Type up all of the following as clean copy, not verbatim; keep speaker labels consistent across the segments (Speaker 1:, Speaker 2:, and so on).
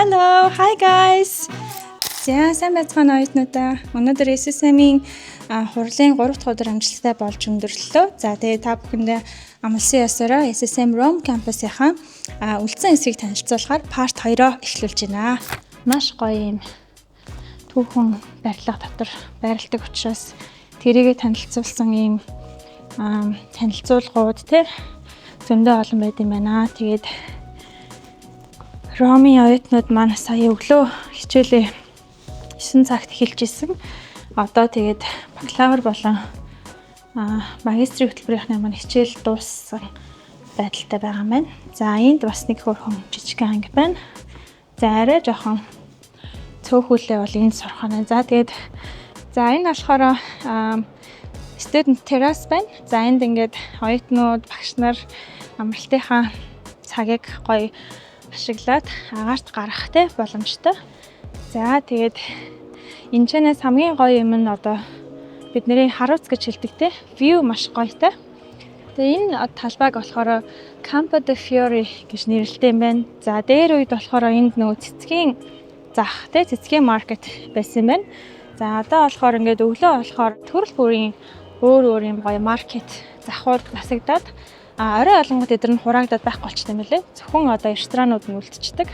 Speaker 1: Hello, hi guys. За сайн байцгаана оюутнуудаа. Өнөөдөр SSM-ийн хурлын 3 дахь өдөр амжилттай болж өндөрлөлөө. За тэгээ та бүхэндээ амлсан ёсороо SSM Rome campus-ийн үлдсэн хэсгийг танилцуулахаар part 2-оо эхлүүлж байна. Маш гоё юм түүхэн барилга дотор байрладаг учраас тэрийгэ танилцуулсан юм танилцуулгууд зөндөө олон байд юм байна. Тэгээд Ромын оюутнууд маань сая өглөө хичээлээ 9 цагт эхэлж исэн. Одоо тэгээд бакалавр болон магистрийн хөтөлбөрийнхний маань хичээл дууссан байдалтай байгаа юм байна. За энд бас нэг хөрхөн жижигхэн анги байна. За арай жоохон цөөхүүлээ бол энд сурах нь. За тэгээд энэ болохоор student terrace байна. За энд ингээд оюутнууд, багш нар амралтынхаа цагийг гоё ашиглаад агаарт гарах боломжтой. За тэгээд энэчнээс хамгийн гоё юм нь одоо бидний харуулц гэж хэлдэг view маш гоётой. Тэгээ энэ талбайг болохоор Campo de Fiori гэж нэрлэдэг юм байна. За дээр үед болохоор энд нөгөө цэцгийн зах цэцгийн маркет байсан юм байна. За одоо болохоор ингээд өглөө болохоор төрөл бүрийн өөр юм гоё маркет захууд насагдаад орой олонгод эдгээр нь хураагдаад байхгүй болчихсон юм билээ. Зөвхөн одоо ресторанууд нь үлдчихдэг.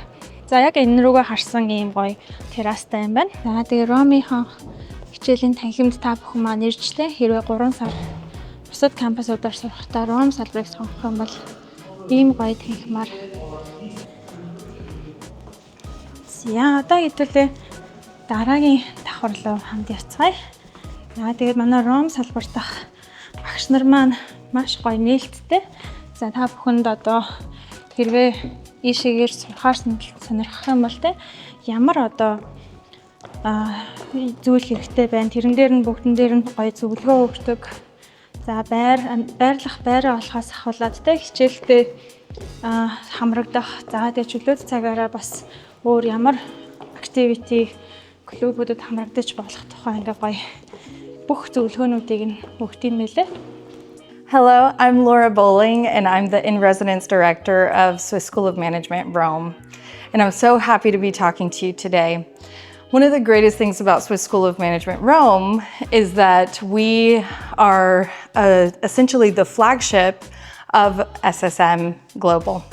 Speaker 1: За яг энэ рүүгээ харсан ийм гоё террастай юм байна. За тэгээ Ромынхон хичээлийн танхимд та бүхэн маань иржлээ. Хэрвээ 3 сар бусад кампусуудаар сурахдаа Ром салбарыг сонгох юм бол ийм гоё танхимаар. За одоо хэдүүлээ дараагийн давхар руу хамт явцгаая. За тэгээд манай Ром салбар дах багш нар маань маш гоё нээлттэй. За та бүхэнд одоо хэрвээ ийшээгээр сурахаар сонирхох юм бол ямар одоо зүйл хэрэгтэй байна. Тэрэн дээр нь бүгдэн дээр нь гоё зөвлөгөө өгдөг. За байрлах байраа олохоос ахуулаад хичээлдээ хамрагдах. За тэгээ чөлөөт цагаараа бас өөр ямар activity клубүүдэд хамрагдаж болох тухай ингээ гоё бүх зөвлөгөөнүүдийг нь өгд юм байлээ.
Speaker 2: Hello, I'm Laura Bowling, and I'm the in-residence director of Swiss School of Management, Rome. And I'm so happy to be talking to you today. One of the greatest things about Swiss School of Management, Rome, is that we are essentially the flagship of SSM Global.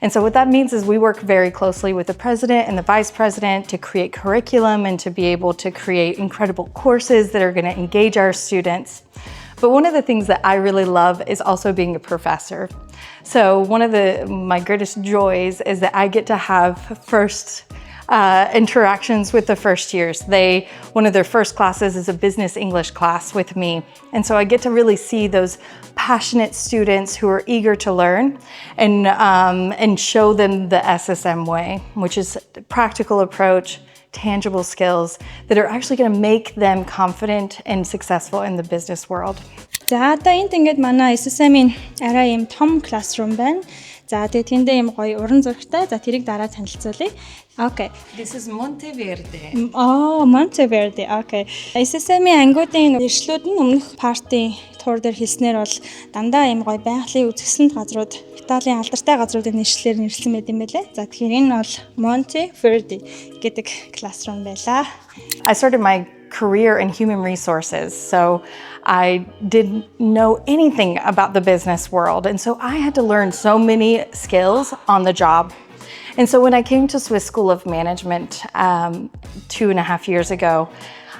Speaker 2: And so what that means is we work very closely with the president and the vice president to create curriculum and to be able to create incredible courses that are going to engage our students. But one of the things that I really love is also being a professor. So one of my greatest joys is that I get to have first interactions with the first years. One of their first classes is a business English class with me. And so I get to really see those passionate students who are eager to learn and show them the SSM way, which is a practical approach, tangible skills that are actually going to make them confident and successful in the business world.
Speaker 1: За одоо энд ингээд манай SSM-ийн арай юм том classroom байна. За тэгээ тэндээ юм гоё уран зурагтай. За тэрийг дараа танилцуулъя. Okay.
Speaker 3: This is Monteverde.
Speaker 1: Monteverde. Okay. SSM-ийн ангиудын иршлүүд нь өмнөх парти тур дээр хэлснээр бол дандаа юм гоё байгалийн үзэсгэлэнт газрууд, Италийн алдартай газруудын нэршлэлээр нэрлсэн байт юм байлээ. За тэгэхээр энэ бол Monteverde гэдэг classroom байлаа.
Speaker 2: I started my career in human resources, so I didn't know anything about the business world, and so I had to learn so many skills on the job. And so when I came to Swiss School of Management 2.5 years ago,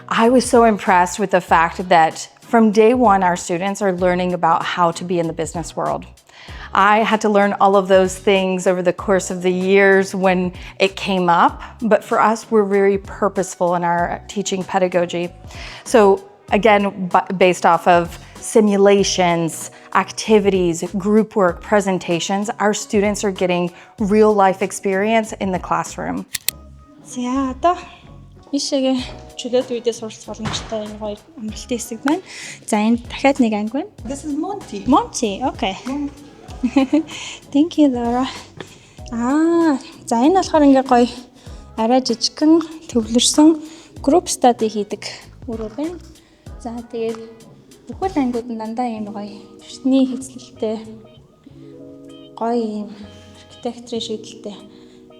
Speaker 2: I was so impressed with the fact that from day one, our students are learning about how to be in the business world. I had to learn all of those things over the course of the years when it came up, but for us, we're very purposeful in our teaching pedagogy. So again, based off of simulations, activities, group work, presentations, our students are getting real life experience in the classroom.
Speaker 1: За одоо ийшээгээ чөлөөт үедээ суралц боломжтой энэ гоё амралтын хэсэг байна. За энд дахиад нэг анги байна.
Speaker 3: This is Monty.
Speaker 1: Monty, okay. Thank you, Laura. За энэ болохоор ингээ гоё арай жижигхэн төвлөрсөн group study хийдэг өрөө байна. За тэгээд бүхэл ангиуд нь дандаа ийм гоё эртний хэвлэлтэй гоё ийм архитектурын шийдэлтэй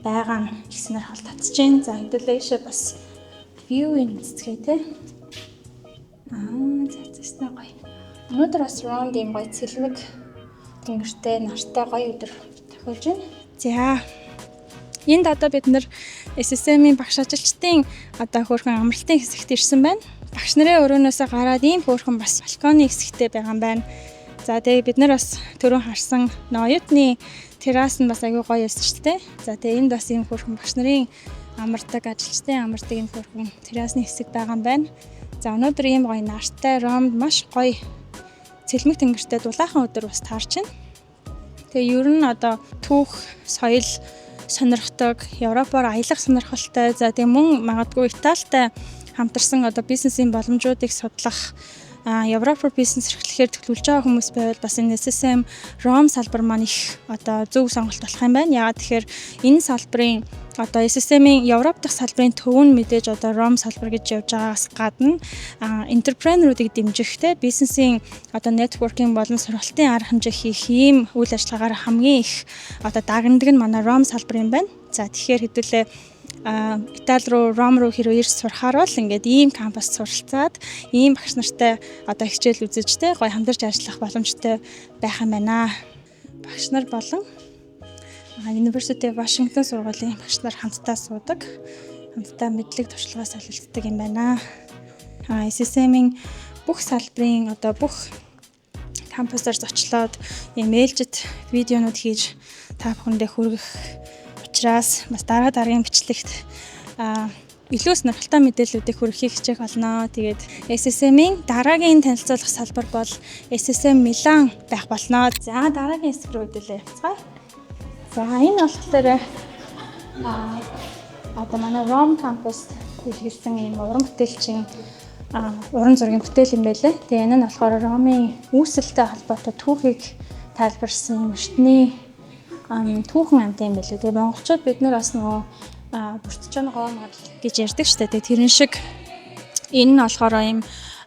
Speaker 1: байгаа нь их сонирхол татж байна. За хэдүүлээ ийшээ бас view-ийн үзцгээе те. За гоё. Өнөөдөр бас round юм гоё цэлмэг тэнгэртэй нартай гоё өдөр тохиолж байна. За энд одоо бид нэр SSM-ийн багш ажилчдын одоо хөөрхөн амралтын хэсэгт ирсэн байна. Багш нарын өрөөнөөсөө гараад ийм хөөрхөн бас балконы хэсэгтэй байгаа юм байна. За тэгээ бид нар бас түрүүн харсан оюутны террас нь бас аягүй гоё байсан шүү дээ. За тэгээ энд бас ийм хөөрхөн багш нарын амардаг ажилчдын амардаг ийм хөөрхөн террасны хэсэг байгаа юм байна. За өнөөдөр ийм гоё нартай ромд маш гоё цэлмэг тэнгэртэй дулаахан өдөр бас таарч байна. Тэгээ ер нь одоо түүх, соёл сонирхдаг, Европоор аялах сонирхолтой, за тэгээ мөн магадгүй Италитай хамтарсан одоо бизнесийн боломжуудыг судлах Европоор бизнес эрхлэхээр төлөвлөж байгаа хүмүүс байвал бас энэ SSM Rome салбар маань их одоо зөв сонголт болох юм байна. Яагаад тэгэхээр энэ салбарын одоо SSM-ийн Европ дахь салбарын төв нь мэдээж одоо Rome салбар гэж явж байгаагаас гадна энтерпренеруудыг дэмжихтэй бизнесийн одоо networking болон сургалтын арга хэмжээ хийх ийм үйл ажиллагаагаар хамгийн их одоо дагнадаг нь манай Rome салбар юм байна. За тэгэхээр хэдүүлээ Итали руу, Ром руу хэрвээ ирж сурахаар бол ингээд ийм кампус суралцаад, ийм багш нартай одоо хичээл үзэж гоё хамтарч ажиллах боломжтой байх юм байна. Багш нар болон University of Washington сургуулийн багш нар хамтдаа суудаг, хамтдаа мэдлэг туршлагаа солилцдог юм байна. SSM-ийн бүх салбарын одоо бүх кампусаар зочлоод ийм ээлжид видеонууд хийж та бүхэндээ хүргэх учраас бас дараагийн бичлэгт илүү сонирхолтой мэдээллүүдийг хүргэхийг хичээх болно. Тэгээд SSM-ийн дараагийн танилцуулах салбар бол SSM Milan байх болно. За дараагийн хэсэг рүү хэдүүлээ явцгаая. За энэ болохоор одоо манай Rome campus илэрсэн ийм уран бүтээлчийн уран зургийн бүтээл юм байлээ. Тэгээ энэ нь болохоор Rome-ийн үүсэлтэй холбоотой түүхийг тайлбарсан эртний түүхэн амт юм байлээ. Тэгээ монголчууд бид нар бас нөгөө бүртжэн гоомгол гэж ярьдаг шүү дээ. Тэрэн шиг энэ нь болохоор ийм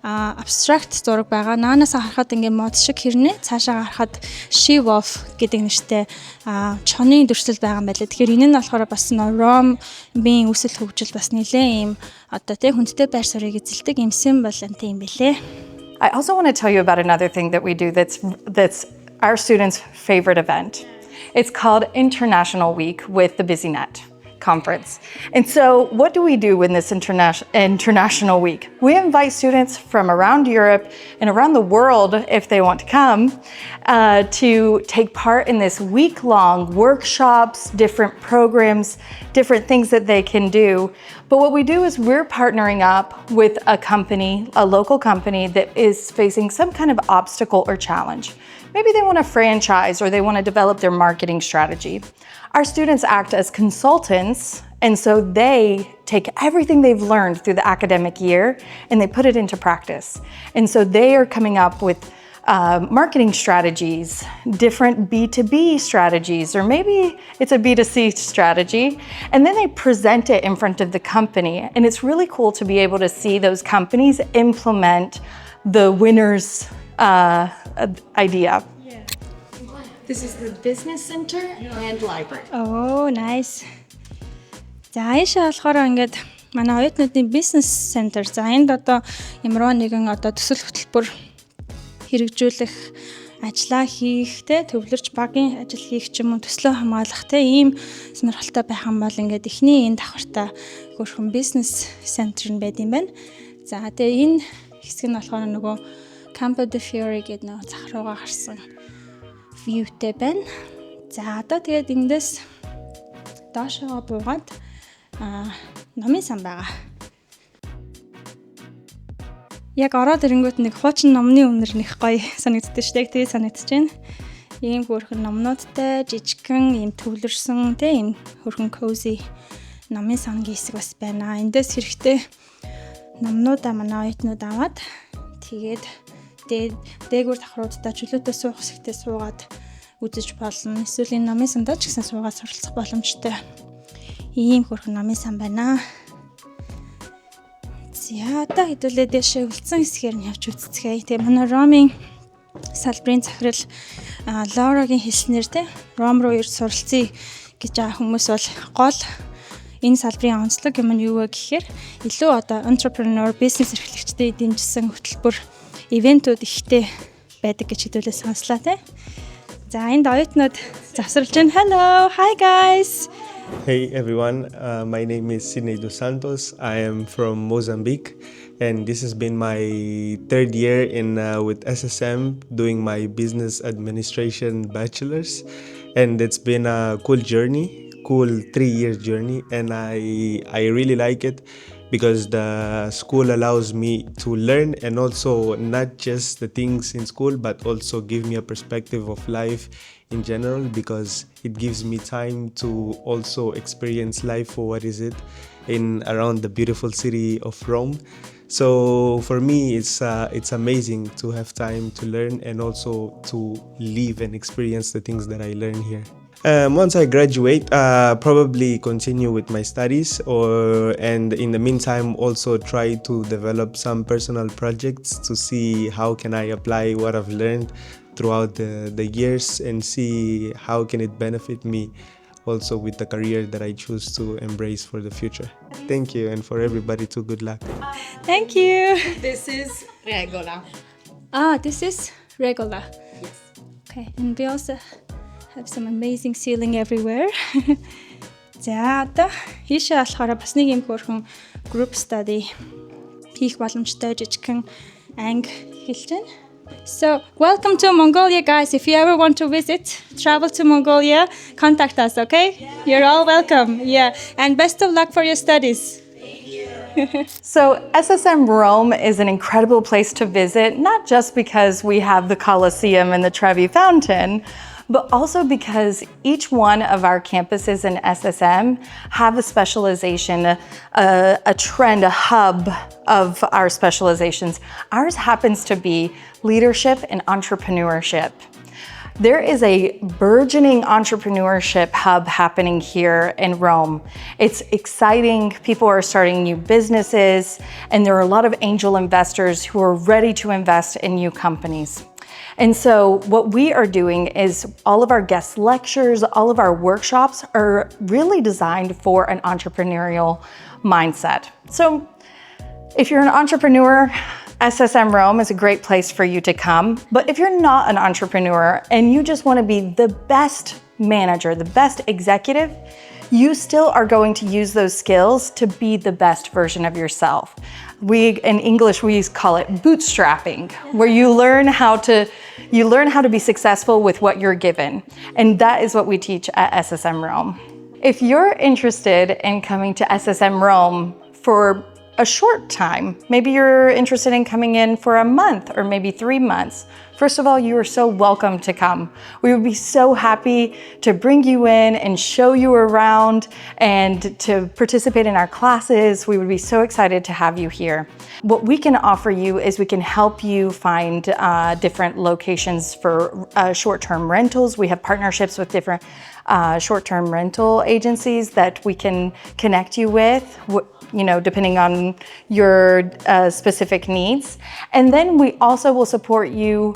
Speaker 1: абстракт зураг байгаа. Наанаас харахад ингээ мод шиг хэрнээ, цаашаа харахад she wolf гэдэг нэртэй чоны дүрслэл байгаа юм байлээ. Тэгэхээр энэ нь болохоор бас Rome-ийн үсэл хөгжил бас нэлээ ийм одоо тэг хүндтэй байр суурийг эзэлдэг ийм символ амт юм байлээ.
Speaker 2: I also want to tell you about another thing that we do that's our students' favorite event. It's called International Week with the BusyNet conference. And so what do we do in this International Week? We invite students from around Europe and around the world, if they want to come, to take part in this week-long workshops, different programs, different things that they can do. But what we do is we're partnering up with a company, a local company that is facing some kind of obstacle or challenge. Maybe they want to franchise or they want to develop their marketing strategy. Our students act as consultants, and so they take everything they've learned through the academic year and they put it into practice. And so they are coming up with marketing strategies, different B2B strategies, or maybe it's a B2C strategy, and then they present it in front of the company. And it's really cool to be able to see those companies implement the winner's idea.
Speaker 3: Yeah. This is the business center and library.
Speaker 1: Oh, nice. За аашаа болохоор ингээд манай оюутнуудын бизнес центр. За энд одоо ямар нэгэн одоо төсөл хөтөлбөр хэрэгжүүлэх, ажиллаа хийх, төвлөрч багийн ажил хийх ч юм уу төслөө хамгаалах ийм сонирхолтой байх юм бол ингээд эхний энэ давхартай хөрхөн бизнес центр нь байд юм байна. За тэгээ энэ хэсэг нь болохоор нөгөө Campo de Fiore гэдэг нэг зах руугаа харсан viewтэй байна. За одоо тэгээд эндээс доошоо буугаад номын сан байгаа. Яг ороод ирэнгүүт нэг хуучин номны үнэр нэх гоё санагддаг шүү дээ. Тэгээд санагдаж байна. Ийм хөрхөн номнуудтай жижигхэн ийм төвлөрсөн ийм хөрхөн cozy номын сангийн хэсэг бас байна. Эндээс хэрэгтэй номнуудаа манай оюутнууд аваад тэгээд дээгүүр давхруудтай чөлөөтэй суух хэсэгтээ суугаад үзэж болно. Эсвэл энэ номын сандаа ч гэсэн суугаад суралцах боломжтой. Ийм хөрхөн номын сан байна. За одоо хэдүүлээ дэшээ үлдсэн хэсгээр нь явж үзцгээе. Тэгээ манай Rome-ийн салбарын захирал Лаурагийн хэлснээр Rome руу ирж суралцъя гэж хүмүүс бол гол энэ салбарын онцлог юм нь юу вэ гэхээр илүү одоо entrepreneur бизнес эрхлэгчдэд дэмжсэн хөтөлбөр ивентүүд ихтэй байдаг гэж хэдүүлээ сонслоо тий. За энд оюутнууд завсарлаж байна. Hello, hi guys.
Speaker 4: Hey everyone, my name is Sidney Dos Santos. I am from Mozambique, and this has been my third year with SSM doing my business administration bachelor's, and it's been a cool journey, cool 3-year journey, and I really like it because the school allows me to learn, and also not just the things in school but also give me a perspective of life in general, because it gives me time to also experience life for what is it in around the beautiful city of Rome. So for me it's amazing to have time to learn and also to live and experience the things that I learn here. Once I graduate, probably continue with my studies, and in the meantime also try to develop some personal projects to see how can I apply what I've learned throughout the years and see how can it benefit me also with the career that I choose to embrace for the future. Thank you, and for everybody too, good luck.
Speaker 1: Thank you.
Speaker 3: This is Regola.
Speaker 1: This is Regola.
Speaker 3: Yes.
Speaker 1: Okay, and we also have some amazing ceiling everywhere. За одоо хийшээ болохоор бас нэг юм хөөрхөн group study хийх боломжтой жижигхэн анги хэлж байна. So, welcome to Mongolia, guys. If you ever want to visit, travel to Mongolia, contact us, okay? You're all welcome. Yeah, and best of luck for your studies.
Speaker 2: So SSM Rome is an incredible place to visit, not just because we have the Colosseum and the Trevi Fountain, but also because each one of our campuses in SSM have a specialization, a trend, a hub of our specializations. Ours happens to be leadership and entrepreneurship. There is a burgeoning entrepreneurship hub happening here in Rome. It's exciting. People are starting new businesses, and there are a lot of angel investors who are ready to invest in new companies. And so what we are doing is all of our guest lectures, all of our workshops are really designed for an entrepreneurial mindset. So if you're an entrepreneur, SSM Rome is a great place for you to come. But if you're not an entrepreneur and you just want to be the best manager, the best executive, you still are going to use those skills to be the best version of yourself. In English, we call it bootstrapping, where you learn how to be successful with what you're given. And that is what we teach at SSM Rome. If you're interested in coming to SSM Rome for a short time, maybe you're interested in coming in for a month or maybe 3 months, first of all, you are so welcome to come. We would be so happy to bring you in and show you around and to participate in our classes. We would be so excited to have you here. What we can offer you is we can help you find different locations for short-term rentals. We have partnerships with different short-term rental agencies that we can connect you with, depending on your specific needs. And then we also will support you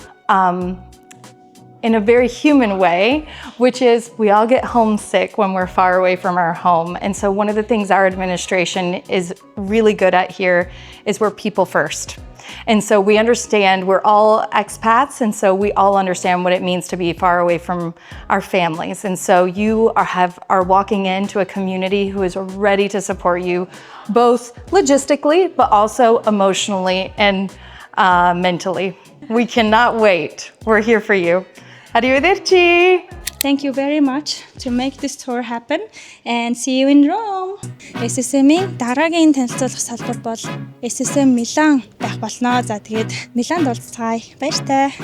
Speaker 2: in a very human way, which is we all get homesick when we're far away from our home. And so one of the things our administration is really good at here is we're people first. And so we understand we're all expats, and so we all understand what it means to be far away from our families. And so you are walking into a community who is ready to support you, both logistically, but also emotionally and mentally. We cannot wait. We're here for you. Arrivederci!
Speaker 1: Thank you very much to make this tour happen, and see you in Rome. SSM-ийн дараагийн танилцуулах салбар бол SSM Milan байх болно. За тэгээд Миланд уулзцаая. Баяртай.